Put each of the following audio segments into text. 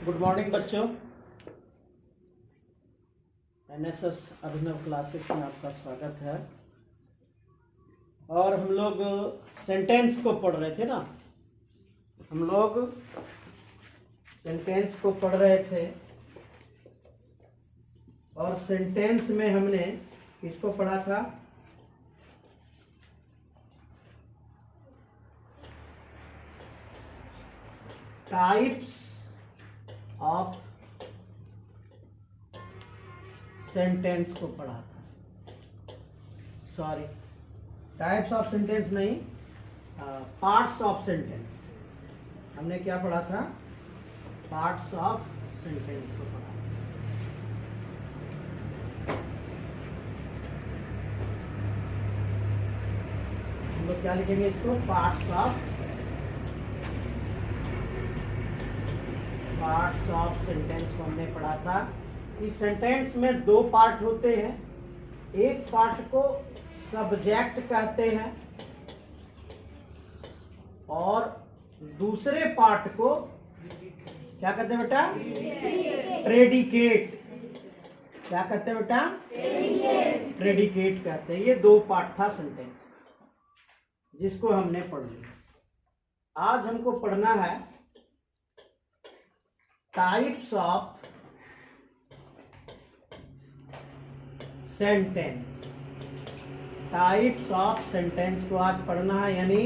Good morning बच्चों। NSS अभिनव classes में आपका स्वागत है। और हम लोग सेंटेंस को पढ़ रहे थे ना, हम लोग सेंटेंस को पढ़ रहे थे और सेंटेंस में हमने किसको पढ़ा था? टाइप्स ऑफ सेंटेंस को पढ़ा था। सॉरी, टाइप्स ऑफ सेंटेंस नहीं, पार्ट्स ऑफ सेंटेंस। हमने क्या पढ़ा था? पार्ट्स ऑफ सेंटेंस को पढ़ा। हम लोग क्या लिखेंगे इसको? पार्ट्स ऑफ सेंटेंस को हमने पढ़ा था। इस सेंटेंस में दो पार्ट होते हैं। एक पार्ट को सब्जेक्ट कहते हैं और दूसरे पार्ट को क्या कहते हैं बेटा? प्रेडिकेट। क्या कहते हैं बेटा? प्रेडिकेट कहते हैं। ये दो पार्ट था सेंटेंस, जिसको हमने पढ़ लिया। आज हमको पढ़ना है types of sentence. Types of sentence को आज पढ़ना है, यानी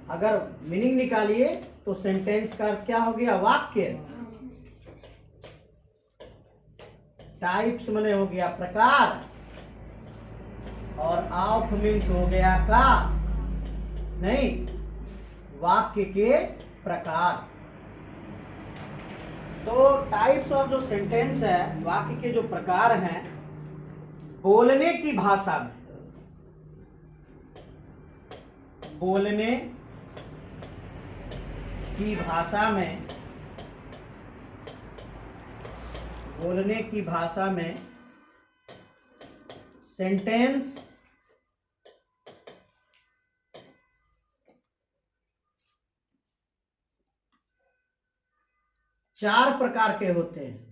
अगर मीनिंग निकालिए तो सेंटेंस का अर्थ क्या हो गया? वाक्य। टाइप्स माने हो गया प्रकार, और ऑफ मीन्स हो गया का, नहीं, वाक्य के प्रकार। तो टाइप्स ऑफ जो सेंटेंस है, वाक्य के जो प्रकार हैं, बोलने की भाषा में, बोलने की भाषा में, बोलने की भाषा में सेंटेंस चार प्रकार के होते हैं।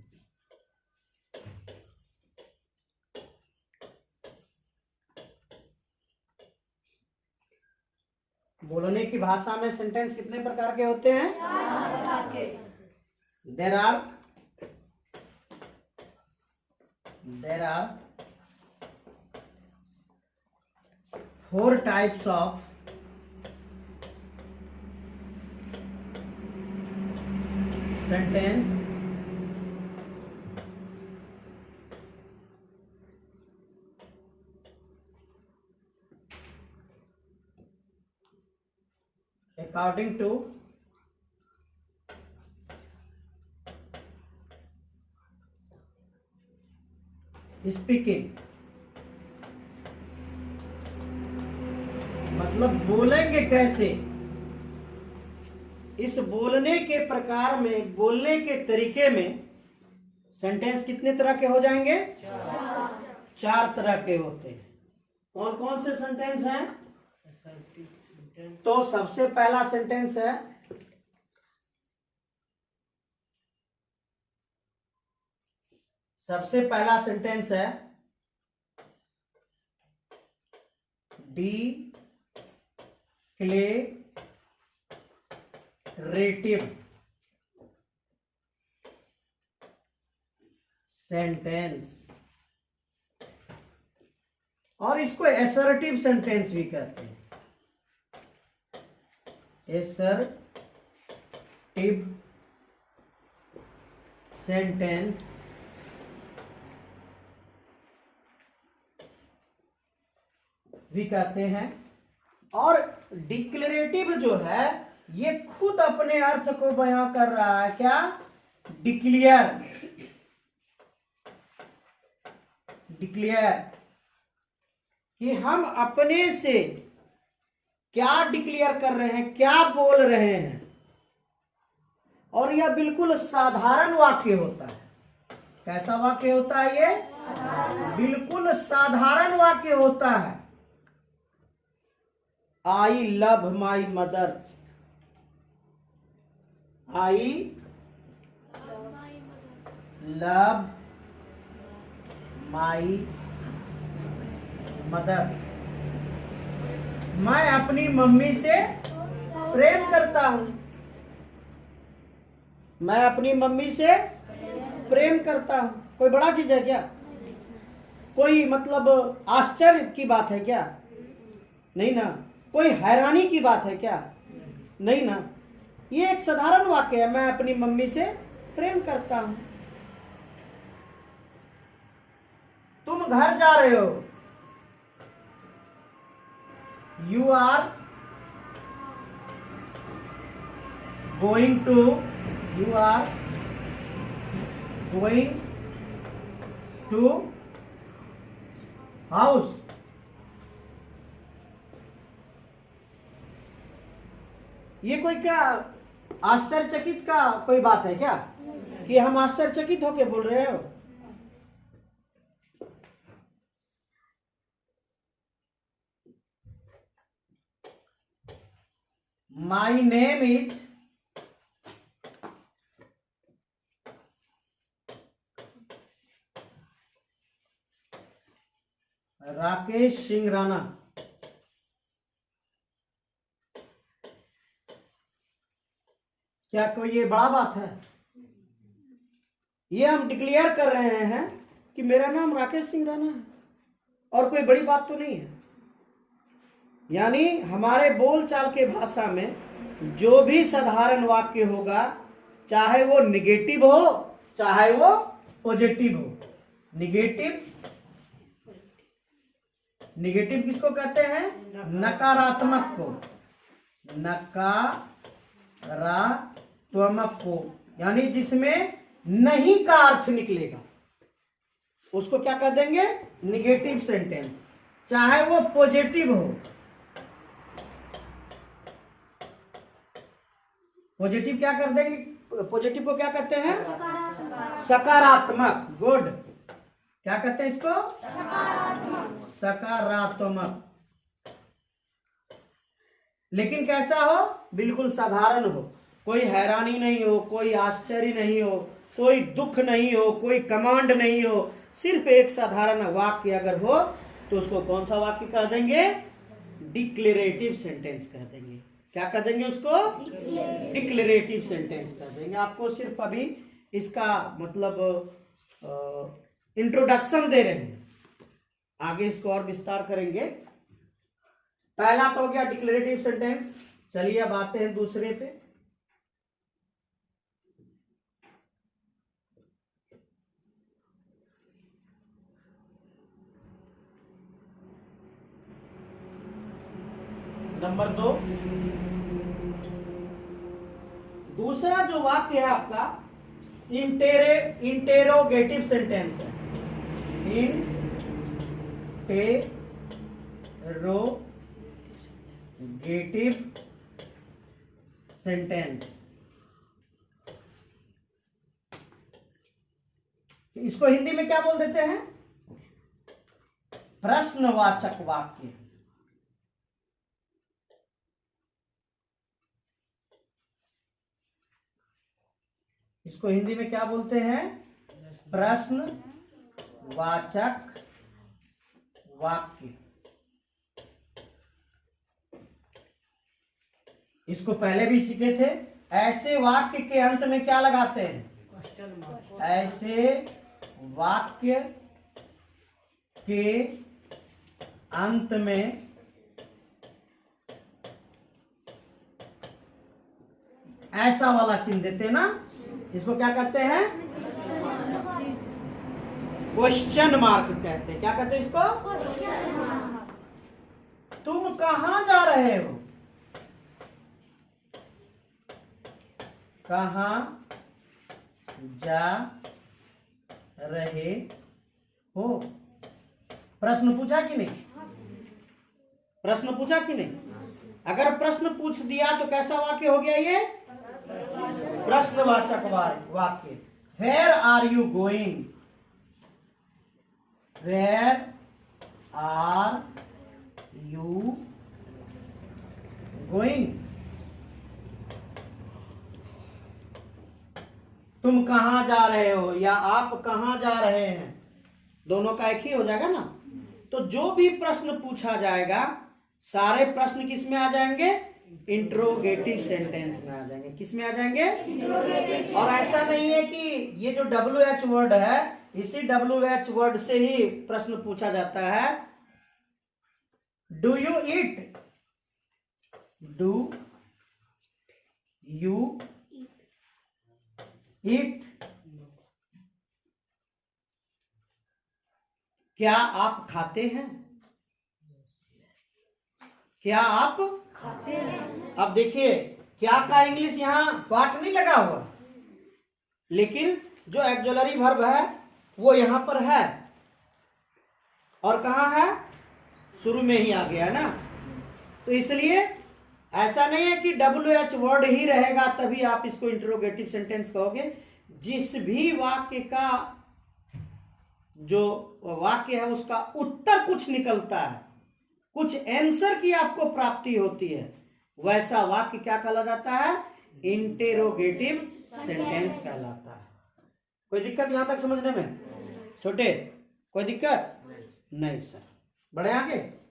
बोलने की भाषा में सेंटेंस कितने प्रकार के होते हैं? चार प्रकार के। There are 4 types of sentence according to speaking. मतलब बोलेंगे कैसे। इस बोलने के प्रकार में, बोलने के तरीके में सेंटेंस कितने तरह के हो जाएंगे? चार तरह के होते हैं। कौन कौन से सेंटेंस हैं? तो सबसे पहला सेंटेंस है डिक्लेरेटिव सेंटेंस, और इसको असर्टिव सेंटेंस भी कहते हैं। असर्टिव सेंटेंस भी कहते हैं। और डिक्लेरेटिव जो है, ये खुद अपने अर्थ को बयां कर रहा है। क्या? डिक्लेयर कि हम अपने से क्या डिक्लेयर कर रहे हैं, क्या बोल रहे हैं। और यह बिल्कुल साधारण वाक्य होता है। कैसा वाक्य होता है ये? बिल्कुल साधारण वाक्य होता है। I love my mother. I love my mother. मैं अपनी मम्मी से प्रेम करता हूं। मैं अपनी मम्मी से प्रेम करता हूं। कोई बड़ा चीज है क्या? कोई मतलब आश्चर्य की बात है क्या? नहीं ना। कोई हैरानी की बात है क्या? नहीं ना। ये एक साधारण वाक्य है, मैं अपनी मम्मी से प्रेम करता हूं। तुम घर जा रहे हो, you are going to, you are going to house. ये कोई क्या आश्चर्यचकित का कोई बात है क्या कि हम आश्चर्यचकित होके बोल रहे हो? My name is Rakesh Singh Rana. क्या कोई ये बड़ा बात है? ये हम डिक्लेयर कर रहे हैं कि मेरा नाम राकेश सिंह राणा है, और कोई बड़ी बात तो नहीं है। यानी हमारे बोलचाल के भाषा में जो भी साधारण वाक्य होगा, चाहे वो निगेटिव हो चाहे वो पॉजिटिव हो। निगेटिव किसको कहते हैं? नकारात्मक को। नकारात्मक को यानी जिसमें नहीं का अर्थ निकलेगा, उसको क्या कर देंगे? Negative sentence. चाहे वो पॉजिटिव हो। पॉजिटिव क्या कर देंगे? पॉजिटिव को क्या कहते हैं? सकारात्मक। गुड। क्या कहते हैं इसको? सकारात्मक। लेकिन कैसा हो? बिल्कुल साधारण हो, कोई हैरानी नहीं हो, कोई आश्चर्य नहीं हो, कोई दुख नहीं हो, कोई कमांड नहीं हो। सिर्फ एक साधारण वाक्य अगर हो तो उसको कौन सा वाक्य कह देंगे? डिक्लेरेटिव सेंटेंस कह देंगे। क्या कह देंगे उसको? डिक्लेरेटिव सेंटेंस कह देंगे। आपको सिर्फ अभी इसका मतलब इंट्रोडक्शन दे रहे हैं, आगे इसको और विस्तार करेंगे। पहला तो हो गया डिक्लेरेटिव सेंटेंस। चलिए अब आते हैं दूसरे पे। नंबर 2। दूसरा जो वाक्य है आपका इंटेरोगेटिव सेंटेंस है। Interrogative sentence. इसको हिंदी में क्या बोल देते हैं? प्रश्नवाचक वाक्य। इसको हिंदी में क्या बोलते हैं? प्रश्नवाचक वाक्य। इसको पहले भी सीखे थे। ऐसे वाक्य के अंत में क्या लगाते हैं? ऐसे वाक्य के अंत में ऐसा वाला चिन्ह देते हैं ना, इसको क्या कहते हैं? क्वेश्चन मार्क कहते हैं। क्या कहते हैं इसको? तुम कहां जा रहे हो? कहां जा रहे हो? प्रश्न पूछा कि नहीं? प्रश्न पूछा कि नहीं? अगर प्रश्न पूछ दिया तो कैसा वाक्य हो गया ये? प्रश्नवाचक वाक्य। Where are you going? Where are you going? तुम कहाँ जा रहे हो या आप कहाँ जा रहे हैं, दोनों का एक ही हो जाएगा ना। तो जो भी प्रश्न पूछा जाएगा सारे प्रश्न किस में आ जाएंगे, इंट्रोगेटिव सेंटेंस में आ जाएंगे। किस में आ जाएंगे, और ऐसा नहीं है कि ये जो WH वर्ड है इसी WH वर्ड से ही प्रश्न पूछा जाता है। Do you eat, do you eat, क्या आप खाते हैं, क्या आप खाते हैं। अब देखिए क्या का इंग्लिश यहां वाट नहीं लगा हुआ, लेकिन जो एक्जुलरी वर्ब है वो यहां पर है, और कहां है, शुरू में ही आ गया ना। तो इसलिए ऐसा नहीं है कि WH वर्ड ही रहेगा तभी आप इसको इंटरोगेटिव सेंटेंस कहोगे। जिस भी वाक्य का जो वाक्य है उसका उत्तर कुछ निकलता है, कुछ आंसर की आपको प्राप्ति होती है, वैसा वाक्य क्या कहला जाता है, इंटेरोगेटिव सेंटेंस कहलाता है। कोई दिक्कत यहां तक समझने में छोटे, कोई दिक्कत नहीं सर, बढ़े आगे।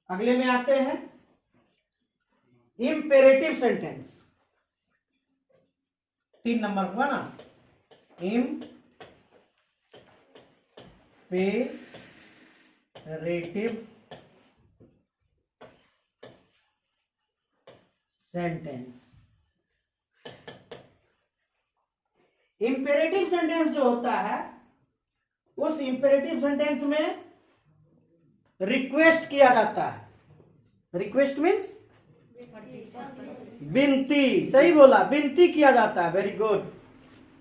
अगले में आते हैं इंपेरेटिव सेंटेंस। 3 नंबर हुआ ना, इंपेरेटिव सेंटेंस। इंपेरेटिव सेंटेंस जो होता है उस इंपेरेटिव सेंटेंस में रिक्वेस्ट किया जाता है। रिक्वेस्ट मीन्स विनती, सही बोला, विनती किया जाता है, वेरी गुड।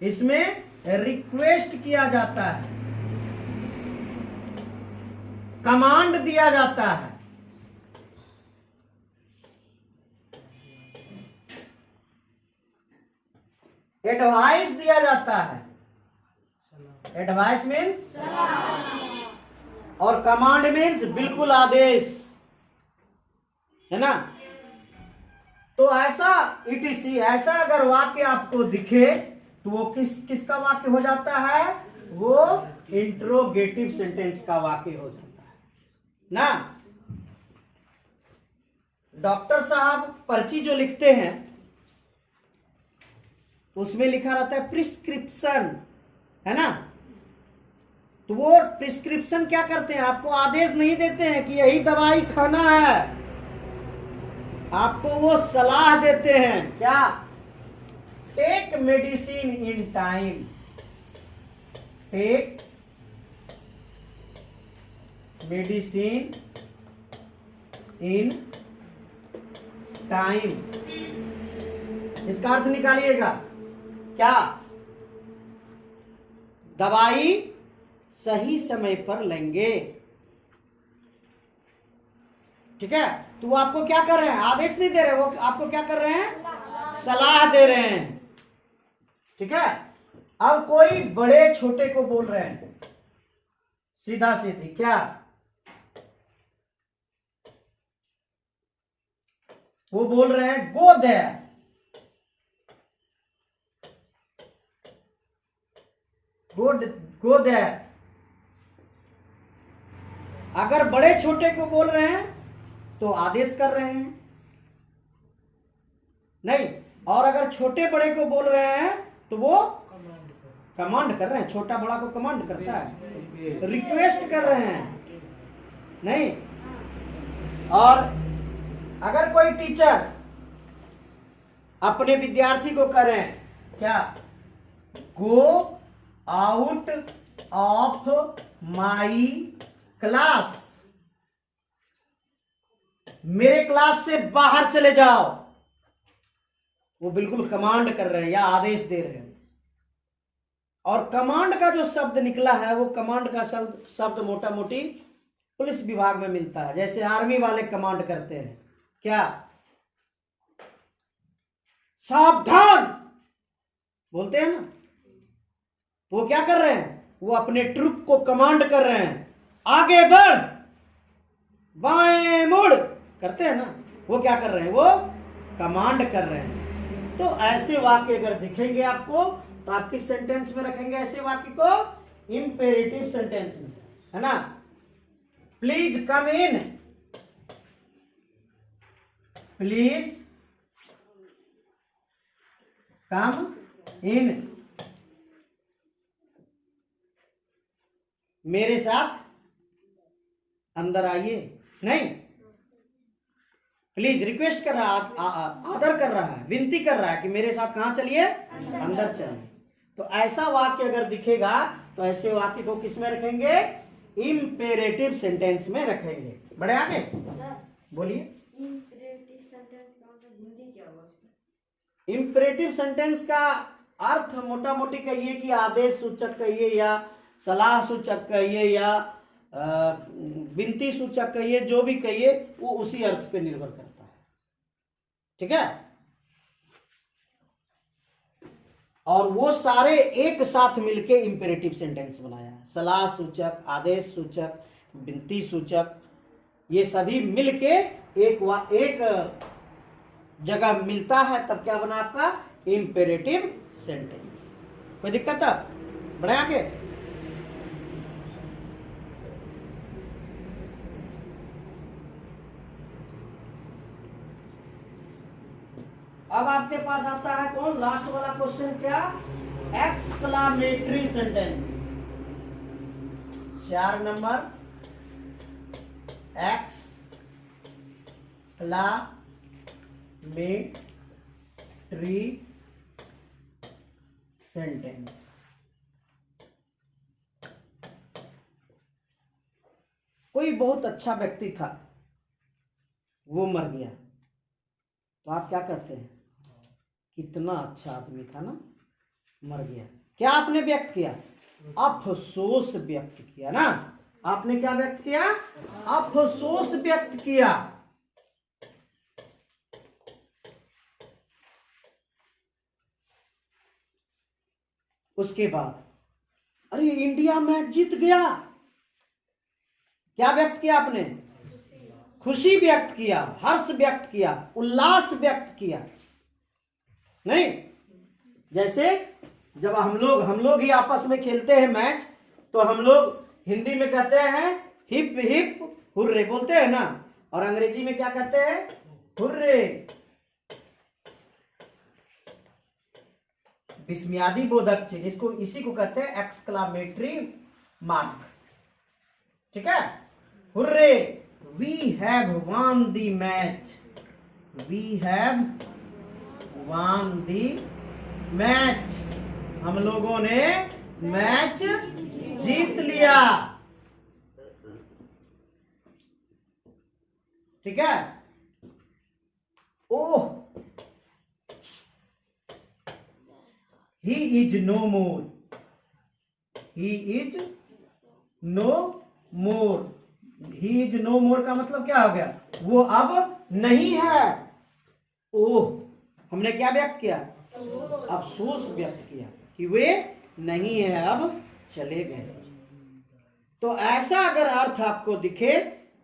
इसमें रिक्वेस्ट किया जाता है, कमांड दिया जाता है, एडवाइस दिया जाता है। एडवाइस मीन्स, और कमांड मीन्स बिल्कुल आदेश, है ना। तो ऐसा ETC, ऐसा अगर वाक्य आपको दिखे तो वो किसका वाक्य हो जाता है, वो इंट्रोगेटिव सेंटेंस का वाक्य हो जाता है ना। डॉक्टर साहब पर्ची जो लिखते हैं उसमें लिखा रहता है प्रिस्क्रिप्शन, है ना। तो वो प्रिस्क्रिप्शन क्या करते हैं, आपको आदेश नहीं देते हैं कि यही दवाई खाना है, आपको वो सलाह देते हैं, क्या, take medicine in time, take medicine in time. इसका अर्थ निकालिएगा, क्या, दवाई सही समय पर लेंगे, ठीक है। तो वो आपको क्या कर रहे हैं, आदेश नहीं दे रहे, वो आपको क्या कर रहे हैं, सलाह दे रहे हैं, ठीक है। अब कोई बड़े छोटे को बोल रहे हैं सीधा सीधी, क्या, वो बोल रहे हैं गो देयर, गो देयर। अगर बड़े छोटे को बोल रहे हैं तो आदेश कर रहे हैं नहीं, और अगर छोटे बड़े को बोल रहे हैं तो वो कमांड कर रहे हैं, छोटा बड़ा को कमांड करता है, रिक्वेस्ट कर रहे हैं नहीं। और अगर कोई टीचर अपने विद्यार्थी को कह रहे हैं, क्या, go out of my class, मेरे क्लास से बाहर चले जाओ, वो बिल्कुल कमांड कर रहे हैं या आदेश दे रहे हैं। और कमांड का जो शब्द निकला है वो कमांड का शब्द मोटा मोटी पुलिस विभाग में मिलता है, जैसे आर्मी वाले कमांड करते हैं, क्या, सावधान बोलते हैं ना। वो क्या कर रहे हैं, वो अपने ट्रुप को कमांड कर रहे हैं, आगे बढ़, बाएं मुड़, करते हैं ना, वो क्या कर रहे हैं, वो कमांड कर रहे हैं। तो ऐसे वाक्य अगर दिखेंगे आपको तो आप किस सेंटेंस में रखेंगे ऐसे वाक्य को? इंपेरेटिव सेंटेंस में, है ना। Please come in, please come इन, मेरे साथ अंदर आइए। नहीं, प्लीज रिक्वेस्ट कर रहा है, आदर कर रहा है, विनती कर रहा है कि मेरे साथ कहां चलिए, अंदर चलिए। तो ऐसा वाक्य अगर दिखेगा तो ऐसे वाक्य को किस में रखेंगे? इंपेरेटिव सेंटेंस में रखेंगे। बढ़े आगे, बोलिए। इंपेरेटिव सेंटेंस का मतलब हिंदी क्या होगा उसका? इंपेरेटिव सेंटेंस का अर्थ मोटा मोटी कहिए कि आदेश सूचक कहिए, या सलाह सूचक कहिए, या विनती सूचक कहिए, जो भी कहिए वो उसी अर्थ पे निर्भर करता है। ठीक है, और वो सारे एक साथ मिलके इंपेरेटिव सेंटेंस बनाया है। सलाह सूचक, आदेश सूचक, विनती सूचक, ये सभी मिलके एक जगह मिलता है, तब क्या बना आपका इंपेरेटिव सेंटेंस। कोई दिक्कत है? बढ़े आगे। अब आपके पास आता है कौन? लास्ट वाला क्वेश्चन, क्या? Exclamatory sentence. 4 number, exclamatory sentence. कोई बहुत अच्छा व्यक्ति था, वो मर गया, तो आप क्या कहते हैं? कितना अच्छा आदमी था ना, मर गया। क्या आपने व्यक्त किया? अफसोस व्यक्त किया ना। आपने क्या व्यक्त किया? अफसोस व्यक्त किया। उसके बाद अरे इंडिया मैच जीत गया, क्या व्यक्त किया आपने? खुशी व्यक्त किया, हर्ष व्यक्त किया, उल्लास व्यक्त किया। नहीं, जैसे जब हम लोग ही आपस में खेलते हैं मैच, तो हम लोग हिंदी में कहते हैं हिप हिप हुर्रे, बोलते हैं ना, और अंग्रेजी में क्या कहते हैं? हुर्रे। विस्मयादी बोधक चिन्ह, इसको इसी को कहते हैं एक्सक्लामेटरी मार्क। ठीक है, hurray, we have won the match, we have won the match, हम लोगों ने मैच जीत लिया। ठीक है, ओह, he is no more, he is no more, he is no more का मतलब क्या हो गया? वो अब नहीं है। ओह, हमने क्या व्यक्त किया? अफसोस व्यक्त किया कि वे नहीं है, अब चले गए। तो ऐसा अगर अर्थ आपको दिखे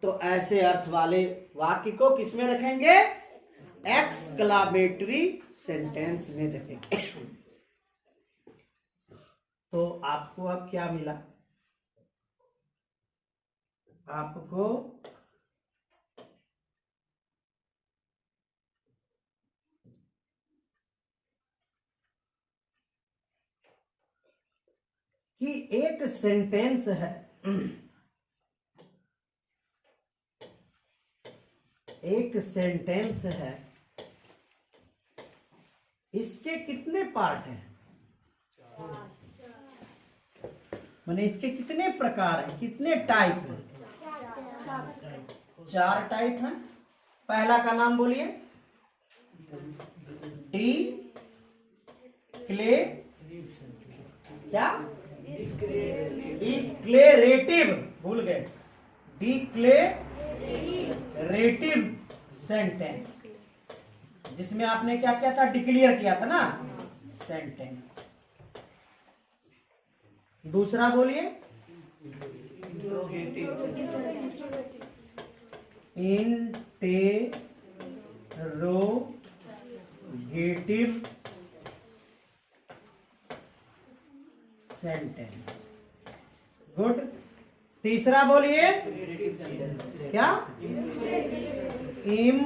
तो ऐसे अर्थ वाले वाक्य को किसमें रखेंगे? एक्सक्लामेटरी सेंटेंस में रखेंगे। तो आपको अब क्या मिला? आपको कि एक सेंटेंस है, एक सेंटेंस है, इसके कितने पार्ट हैं? माने इसके कितने प्रकार हैं, कितने टाइप हैं? 4 टाइप हैं। पहला का नाम बोलिए। डी क्ले, क्या? डिक्लेरेटिव, भूल गए, डिक्लेरेटिव सेंटेंस, जिसमें आपने क्या किया था? डिक्लेयर किया था ना सेंटेंस। दूसरा बोलिए। Interrogative sentence. गुड। तीसरा बोलिए क्या? Imperative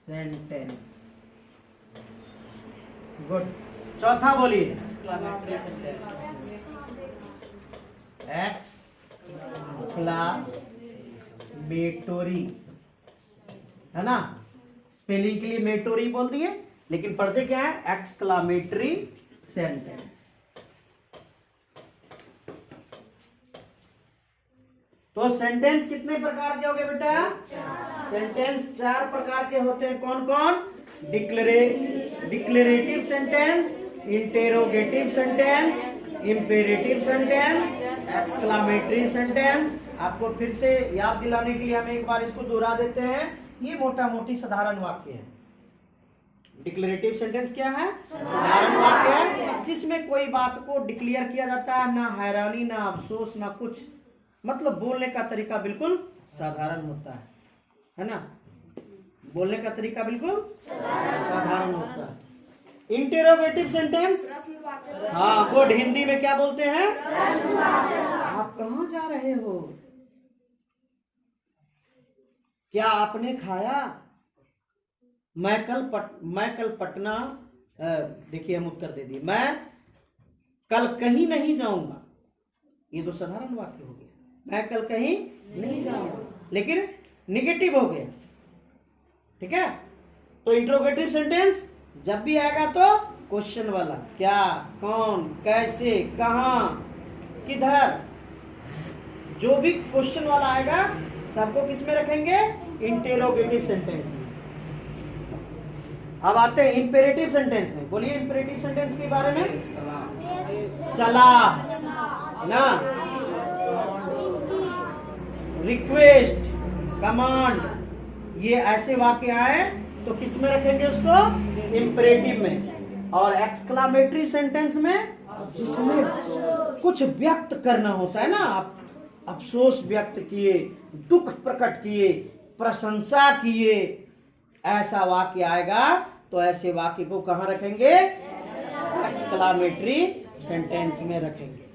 sentence. गुड। चौथा बोलिए एक्सक्लामेटोरी, है ना? स्पेलिंग के लिए मेटोरी बोल दिए, लेकिन पढ़ते क्या है? Exclamatory sentence. तो सेंटेंस कितने प्रकार के हो गए बेटा? सेंटेंस 4 प्रकार के होते हैं। कौन कौन? Declarative sentence, interrogative sentence, imperative sentence, exclamatory sentence. आपको फिर से याद दिलाने के लिए हम एक बार इसको दोहरा देते हैं। ये मोटा मोटी साधारण वाक्य है। डिक्लेरेटिव सेंटेंस क्या है? साधारण वाक्य है जिसमें कोई बात को डिक्लेयर किया जाता है, ना हैरानी, ना अफसोस, ना कुछ। मतलब बोलने का तरीका बिल्कुल साधारण होता है ना? बोलने का तरीका बिल्कुल साधारण होता है। इंटेरोगेटिव सेंटेंस, हाँ गुड। हिंदी में क्या बोलते हैं? आप कहाँ जा रहे हो? क्या आपने खाया? मैं कल पटना, देखिए हम उत्तर दे दिए, मैं कल कहीं नहीं जाऊंगा। ये तो साधारण वाक्य हो गया, मैं कल कहीं नहीं जाऊंगा, लेकिन निगेटिव हो गया। ठीक है? तो इंट्रोगेटिव सेंटेंस जब भी आएगा तो क्वेश्चन वाला, क्या, कौन, कैसे, कहां, किधर, जो भी क्वेश्चन वाला आएगा सबको किस में रखेंगे? इंटेरोगेटिव सेंटेंस में। अब आते हैं इंपेरेटिव सेंटेंस में। बोलिए इंपेरेटिव सेंटेंस के बारे में। सलाह ना, रिक्वेस्ट, कमांड, ये ऐसे वाक्य आए तो किस में रखेंगे उसको? इंपेरेटिव में। और एक्सक्लामेटरी सेंटेंस में जिसमें कुछ व्यक्त करना होता है ना, आप अफसोस व्यक्त किए, दुख प्रकट किए, प्रशंसा किए, ऐसा वाक्य आएगा तो ऐसे वाक्य को कहां रखेंगे? एक्सक्लामेटरी सेंटेंस में रखेंगे।